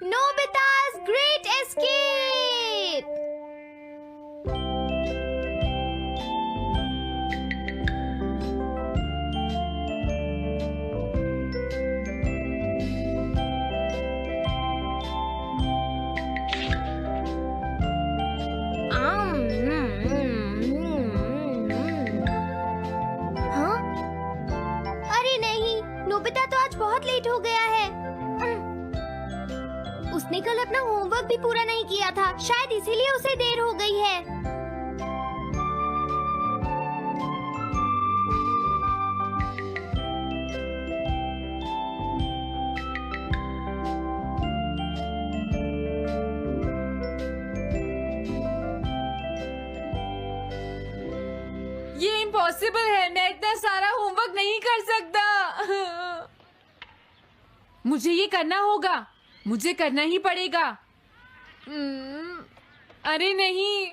Nobita's Great Escape! हाँ? अरे नहीं, नोबिता तो आज बहुत लेट हो गया है। उसने कल अपना होमवर्क भी पूरा नहीं किया था, शायद इसीलिए उसे देर हो गई है। ये इम्पॉसिबल है, मैं इतना सारा होमवर्क नहीं कर सकता। मुझे ये करना होगा, मुझे करना ही पड़ेगा। अरे नहीं।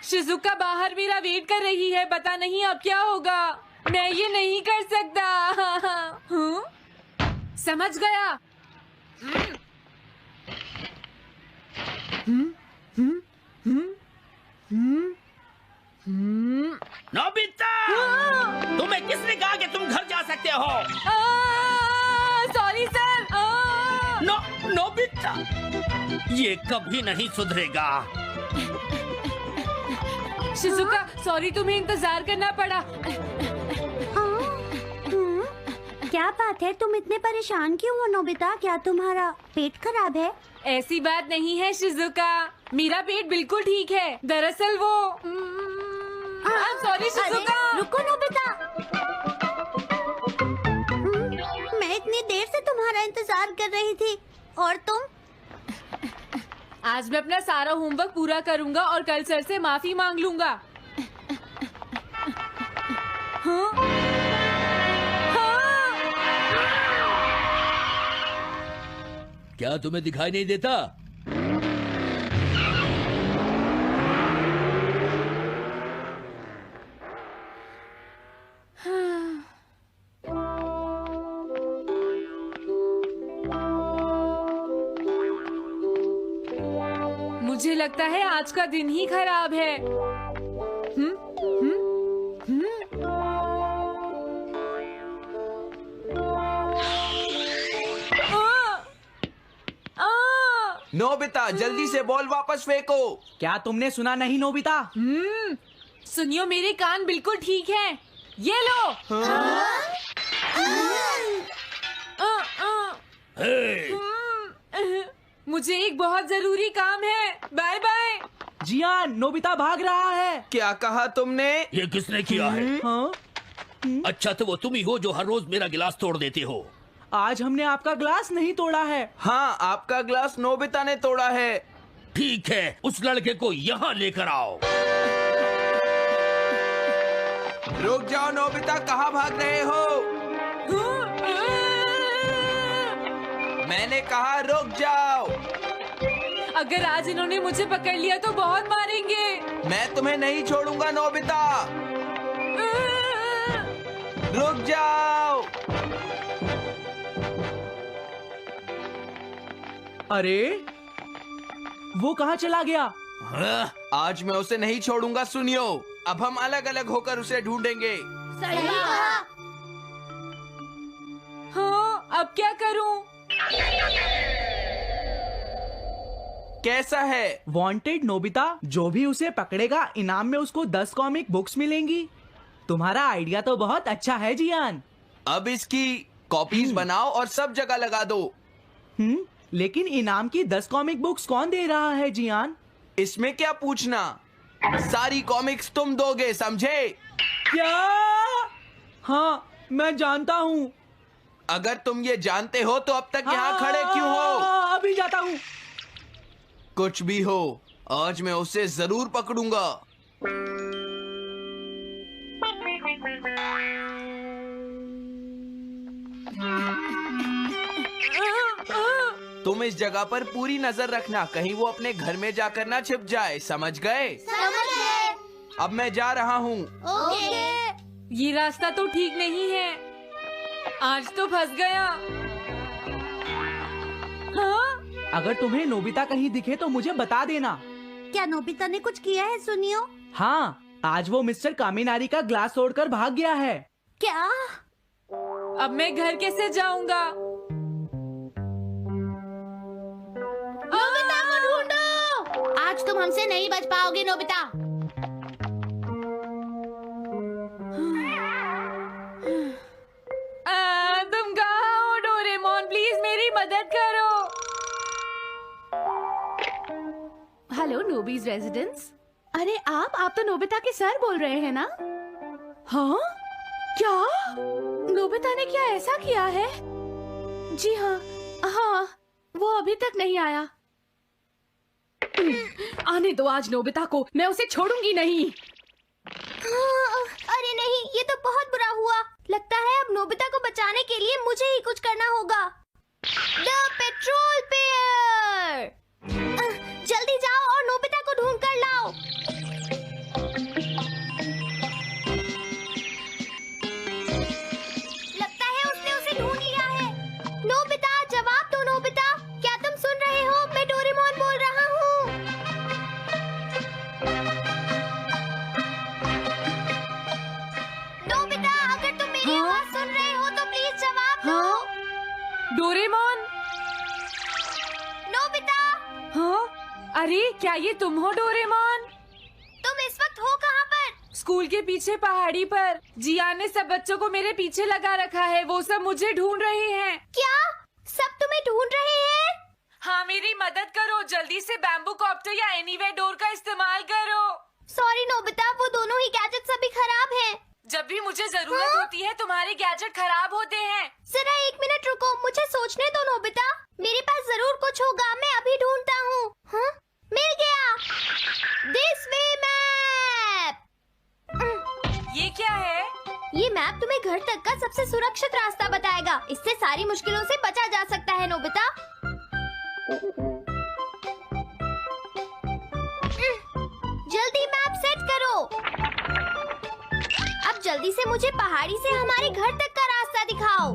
शिजुका बाहर मेरा वेट कर रही है, पता नहीं अब क्या होगा। मैं ये नहीं कर सकता। समझ गया। नोबिता, तुम्हें किसने कहा कि तुम घर जा सकते हो? Sorry sir. नोबिता, ये कभी नहीं सुधरेगा। शिजुका सॉरी, तुम्हें इंतजार करना पड़ा। क्या बात है, तुम इतने परेशान क्यों हो नोबिता? क्या तुम्हारा पेट खराब है? ऐसी बात नहीं है शिजुका, मेरा पेट बिल्कुल ठीक है। दरअसल वो सॉरी शिजुका। रुको नोबिता, मैं इतनी देर से तुम्हारा इंतजार कर रही थी और तुम? आज मैं अपना सारा होमवर्क पूरा करूंगा और कल सर से माफी मांग लूंगा। हाँ? हाँ? क्या तुम्हें दिखाई नहीं देता? मुझे लगता है आज का दिन ही खराब है। नोबिता, जल्दी से बॉल वापस फेंको। क्या तुमने सुना नहीं नोबिता? सुनियो, मेरे कान बिल्कुल ठीक हैं। ये लो। मुझे एक बहुत जरूरी काम है। Bye bye. जियान, नोबिता भाग रहा है। क्या कहा तुमने? ये किसने किया है? हाँ? अच्छा, तो वो तुम ही हो जो हर रोज मेरा गिलास तोड़ देते हो। आज हमने आपका ग्लास नहीं तोड़ा है। हाँ, आपका ग्लास नोबिता ने तोड़ा है। ठीक है, उस लड़के को यहाँ लेकर आओ। रुक जाओ नोबिता, कहाँ भाग रहे हो? मैंने कहा रुक जाओ। अगर आज इन्होंने मुझे पकड़ लिया तो बहुत मारेंगे। मैं तुम्हें नहीं छोड़ूंगा नोबिता, रुक जाओ। अरे वो कहाँ चला गया? आज मैं उसे नहीं छोड़ूंगा। सुनियो, अब हम अलग अलग होकर उसे ढूंढेंगे। सही कहा। हाँ, अब क्या करूं? कैसा है? वांटेड नोबिता, जो भी उसे पकड़ेगा इनाम में उसको 10 कॉमिक बुक्स मिलेंगी। तुम्हारा आइडिया तो बहुत अच्छा है जियान। अब इसकी कॉपीज बनाओ और सब जगह लगा दो। लेकिन इनाम की 10 कॉमिक बुक्स कौन दे रहा है जियान? इसमें क्या पूछना, सारी कॉमिक्स तुम दोगे, समझे? क्या? हाँ, मैं जानता हूँ। अगर तुम ये जानते हो तो अब तक यहाँ खड़े क्यों हो? अभी जाता हूँ। कुछ भी हो, आज मैं उसे जरूर पकड़ूंगा। तुम इस जगह पर पूरी नजर रखना, कहीं वो अपने घर में जाकर ना छिप जाए, समझ गए? समझ गए। अब मैं जा रहा हूँ। ओके। ये रास्ता तो ठीक नहीं है। आज तो फंस गया। हाँ? अगर तुम्हें नोबिता कहीं दिखे तो मुझे बता देना। क्या नोबिता ने कुछ किया है सुनियो? हाँ, आज वो मिस्टर कामिनारी का ग्लास तोड़कर भाग गया है। क्या? अब मैं घर कैसे जाऊंगा? नोबिता को ढूंढो। आज तुम हमसे नहीं बच पाओगे नोबिता। तुम कहाँ हो डोरेमोन? प्लीज मेरी मदद करो। हेलो नोबीज रेजिडेंस। अरे आप तो नोबिता के सर बोल रहे हैं ना? हाँ? क्या? नोबिता ने क्या ऐसा किया है? जी हाँ, हाँ, वो अभी तक नहीं आया। आने दो आज नोबिता को, मैं उसे छोड़ूंगी नहीं। अरे नहीं, ये तो बहुत बुरा हुआ। लगता है अब नोबिता को बचाने के लिए मुझे ही कुछ करना होगा। द पेट्रोल पेयर, जल्दी जाओ और नोबिता को ढूंढ कर लाओ। लगता है उसने उसे ढूंढ लिया है। नोबिता, जवाब दो नोबिता। क्या तुम सुन रहे हो? मैं डोरेमोन बोल रहा हूँ। नोबिता, अगर तुम मेरी आवाज सुन रहे हो तो प्लीज जवाब दो। डोरेमोन? नोबिता, हाँ? अरे क्या ये तुम हो डोरेमोन? तुम इस वक्त हो कहाँ पर? स्कूल के पीछे पहाड़ी पर। जिया ने सब बच्चों को मेरे पीछे लगा रखा है। वो सब मुझे ढूंढ रहे हैं। क्या? सब तुम्हें ढूंढ रहे हैं? हाँ, मेरी मदद करो। जल्दी से बैम्बू कॉप्टर या एनीवेयर डोर का इस्तेमाल करो। सॉरी नोबिता, वो दोनों ही गैजेट्स अभी खराब हैं। जब भी मुझे जरूरत हाँ? होती है तुम्हारे गैजेट खराब होते हैं। जरा एक मिनट रुको, मुझे सोचने दो नोबिता। मेरे पास जरूर कुछ होगा, मैं अभी ढूंढता हूँ। हाँ? मिल गया। This way map. ये क्या है? ये मैप तुम्हें घर तक का सबसे सुरक्षित रास्ता बताएगा। इससे सारी मुश्किलों से बचा जा सकता है नोबिता। जल्दी मैप सेट करो। अब जल्दी से मुझे पहाड़ी से हमारे घर तक का रास्ता दिखाओ।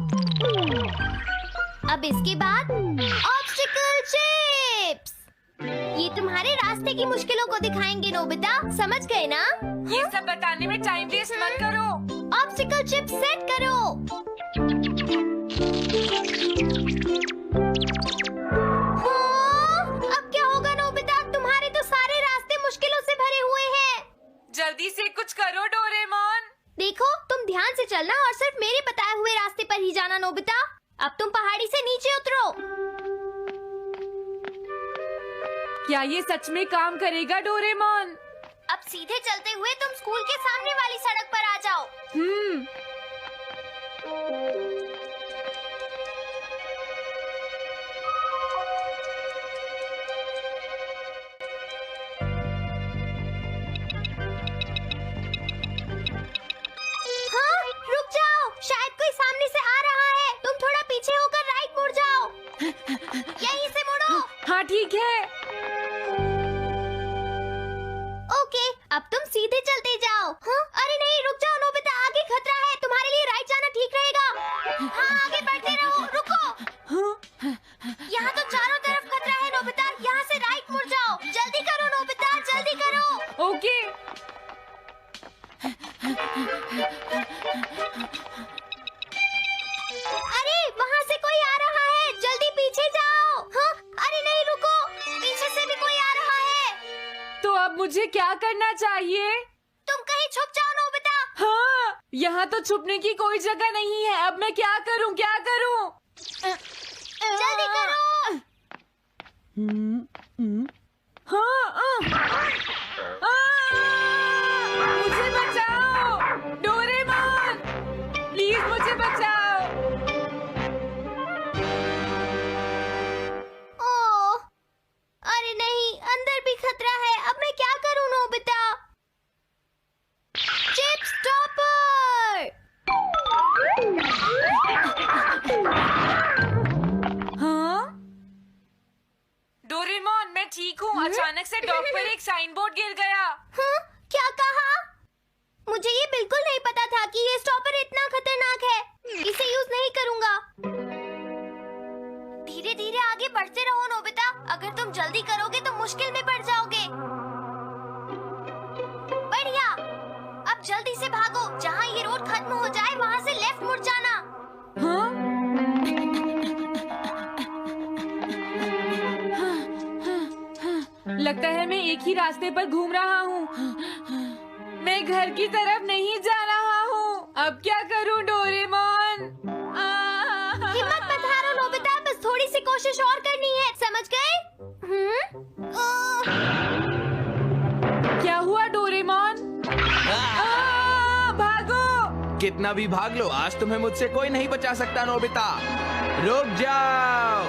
अब इसके बाद ऑब्स्टिकल चिप्स। ये तुम्हारे रास्ते की मुश्किलों को दिखाएंगे नोबिता, समझ गए ना? ये सब बताने में टाइम वेस्ट मत करो। ऑब्स्टिकल चिप्स सेट करो। हाँ? अब क्या होगा नोबिता? तुम्हारे तो सारे रास्ते मुश्किलों से भरे हुए हैं। जल्दी से कुछ करो डोरेमोन। देखो, तुम ध्यान से चलना और सिर्फ मेरे बताए हुए रास्ते पर ही जाना नोबिता। अब तुम पहाड़ी से नीचे उतरो। क्या ये सच में काम करेगा डोरेमोन? अब सीधे चलते हुए तुम स्कूल के सामने वाली सड़क पर आ जाओ। हाँ, रुक जाओ, शायद कोई सामने से आ रहा है। तुम थोड़ा पीछे होकर राइट मुड़ जाओ। यहीं से मुड़ो। हाँ ठीक है। ओके, अब तुम सीधे चलते जाओ। हाँ? अरे नहीं, रुक जाओ नोबिता, आगे खतरा है। तुम्हारे लिए राइट जाना ठीक रहेगा। हाँ, आगे बढ़ते रहो। रुको, यहाँ तो चारों तरफ खतरा है नोबिता। यहाँ से राइट मुड़ जाओ। जल्दी करो नोबिता, जल्दी करो। ओके। अरे वहाँ से कोई आ रहा है, जल्दी पीछे जाओ। हाँ? अरे नहीं, रुको, पीछे से भी कोई आ रहा है। तो अब मुझे क्या करना चाहिए? तुम कहीं छुप जाओ नोबिता। हाँ, यहाँ तो छुपने की कोई जगह नहीं है। अब मैं क्या करूँ, क्या करूँ? जल्दी करो। हाँ, मुझे बचाओ डोरेमोन, प्लीज मुझे बचाओ। ओह, अरे नहीं, अंदर भी खतरा है। अब मैं क्या करूं नोबिता? Chip stopper. हाँ? डोरेमोन, मैं ठीक हूँ। अचानक से डॉक पर एक साइन बोर्ड गिर गया। हाँ? क्या कहा? मुझे ये बिल्कुल नहीं पता था कि ये जल्दी करोगे तो मुश्किल में पड़ जाओगे। बढ़िया, अब जल्दी से भागो। जहाँ ये रोड खत्म हो जाए वहाँ से लेफ्ट मुड़ जाना। लगता है मैं एक ही रास्ते पर घूम रहा हूँ। मैं घर की तरफ नहीं जा रहा हूँ। अब क्या करूँ डोरेमोन? हिम्मत मत हारो नोबिता, बस थोड़ी सी कोशिश और करनी है, समझ गए? क्या हुआ डोरेमोन? भागो! कितना भी भाग लो, आज तुम्हें मुझसे कोई नहीं बचा सकता नोबिता। रुक जाओ।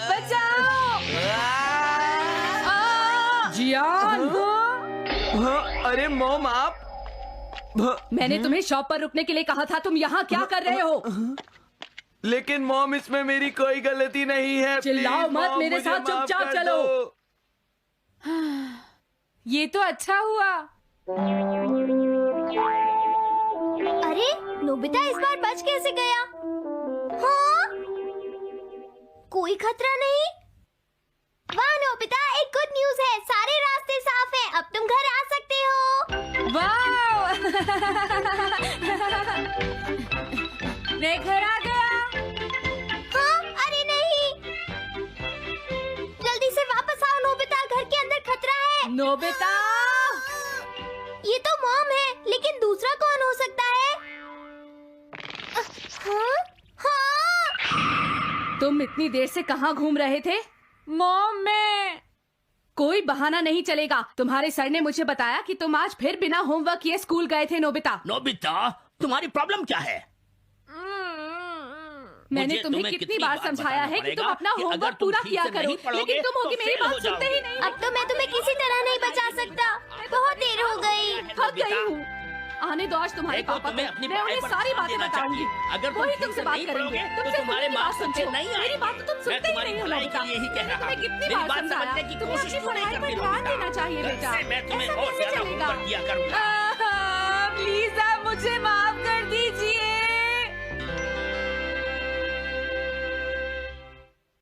बचाओ! जियान! अरे मॉम, आप मैंने तुम्हें शॉप पर रुकने के लिए कहा था, तुम यहाँ क्या कर रहे हो? लेकिन मॉम, इसमें मेरी कोई गलती नहीं है। चिल्लाओ प्लीज, मत, मॉम, मेरे मुझे साथ माफ चुपचाप कर चलो। दो। ये तो अच्छा हुआ। अरे नोबिता इस बार बच कैसे गया? हाँ? कोई खतरा नहीं? वाह नोबिता, एक गुड न्यूज है, सारे रास्ते साफ हैं, अब तुम घर आ सकते हो। वाह! मैं घर आ गया। हाँ? अरे नहीं, जल्दी से वापस आओ नोबिता, घर के अंदर खतरा है। नोबिता! ये तो मॉम है, लेकिन दूसरा कौन हो सकता है? हाँ? हाँ? तुम इतनी देर से कहाँ घूम रहे थे? मॉम, मैं कोई बहाना नहीं चलेगा। तुम्हारे सर ने मुझे बताया कि तुम आज फिर बिना होमवर्क किए स्कूल गए थे नोबिता। नोबिता, तुम्हारी प्रॉब्लम क्या है? मैंने तुम्हें कितनी बार समझाया है कि तुम अपना होमवर्क पूरा किया करो, लेकिन तुम होगी मेरी बात सुनते ही नहीं। अब तो मैं तुम्हें किसी तरह नहीं बचा सकता, बहुत देर हो गई। थक गई हूँ। आने दो आज तुम्हारे देखो, पापा तुम्हें को, अपनी मैं पढ़ाई उन्हें पर सारी ध्यान बातें देना बताऊंगी। चाहिए। अगर तुम वही ठीक तुमसे से बात नहीं करेंगे, पढ़ोगे, तो तुमसे तुम्हारे कोई बात मार्क्स सुनते अच्छे हो। नहीं मेरी आएंगे। बात तो तुम मैं सुनते ही तुम्हारी नहीं हो भलाई नोबिता। के लिए ही कह मैंने रहा तुम्हें हूँ। कितनी मेरी बार बात समझाया, समझने की तुम्हें कोशिश अपनी तो नहीं पढ़ाई पर करती ध्यान नोबिता। देना चाहिए बेटा। इससे मैं तुम्हें ऐसा और कैसे ज्यादा चलेगा? होमवर्क दिया करूंगा। प्लीज आप मुझे माफ